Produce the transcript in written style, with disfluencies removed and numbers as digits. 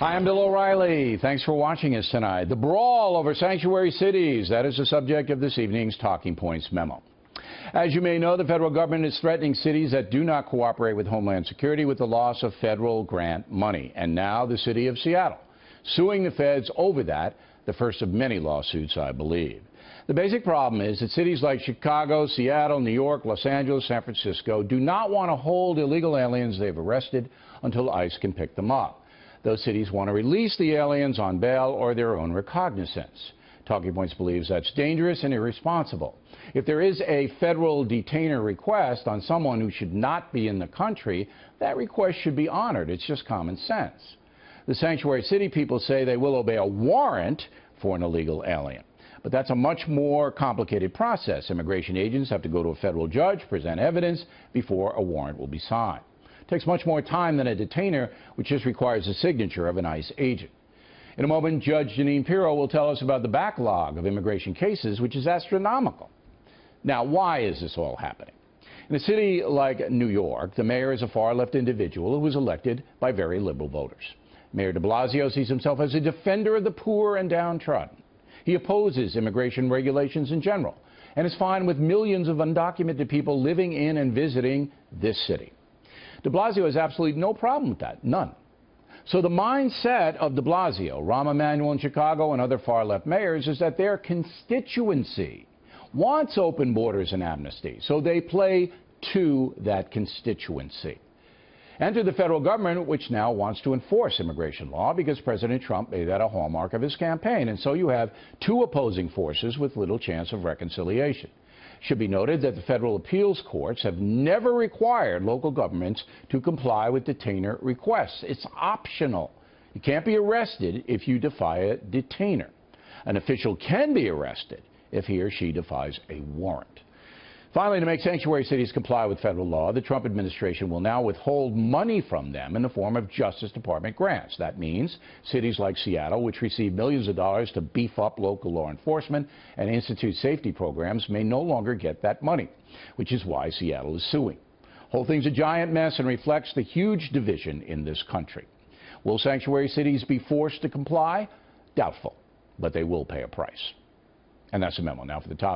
Hi, I'm Bill O'Reilly. Thanks for watching us tonight. The brawl over sanctuary cities, that is the subject of this evening's Talking Points memo. As you may know, the federal government is threatening cities that do not cooperate with Homeland Security with the loss of federal grant money. And now the city of Seattle suing the feds over that, the first of many lawsuits, I believe. The basic problem is that cities like Chicago, Seattle, New York, Los Angeles, San Francisco do not want to hold illegal aliens they've arrested until ICE can pick them up. Those cities want to release the aliens on bail or their own recognizance. Talking Points believes that's dangerous and irresponsible. If there is a federal detainer request on someone who should not be in the country, that request should be honored. It's just common sense. The sanctuary city people say they will obey a warrant for an illegal alien. But that's a much more complicated process. Immigration agents have to go to a federal judge, present evidence before a warrant will be signed. It takes much more time than a detainer, which just requires the signature of an ICE agent. In a moment, Judge Janine Pirro will tell us about the backlog of immigration cases, which is astronomical. Now, why is this all happening? In a city like New York, the mayor is a far-left individual who was elected by very liberal voters. Mayor de Blasio sees himself as a defender of the poor and downtrodden. He opposes immigration regulations in general and is fine with millions of undocumented people living in and visiting this city. De Blasio has absolutely no problem with that, none. So the mindset of de Blasio, Rahm Emanuel in Chicago, and other far-left mayors is that their constituency wants open borders and amnesty, so they play to that constituency. Enter the federal government, which now wants to enforce immigration law because President Trump made that a hallmark of his campaign. And so you have two opposing forces with little chance of reconciliation. It should be noted that the federal appeals courts have never required local governments to comply with detainer requests. It's optional. You can't be arrested if you defy a detainer. An official can be arrested if he or she defies a warrant. Finally, to make sanctuary cities comply with federal law, the Trump administration will now withhold money from them in the form of Justice Department grants. That means cities like Seattle, which receive millions of dollars to beef up local law enforcement and institute safety programs, may no longer get that money, which is why Seattle is suing. The whole thing's a giant mess and reflects the huge division in this country. Will sanctuary cities be forced to comply? Doubtful, but they will pay a price. And that's the memo. Now for the top.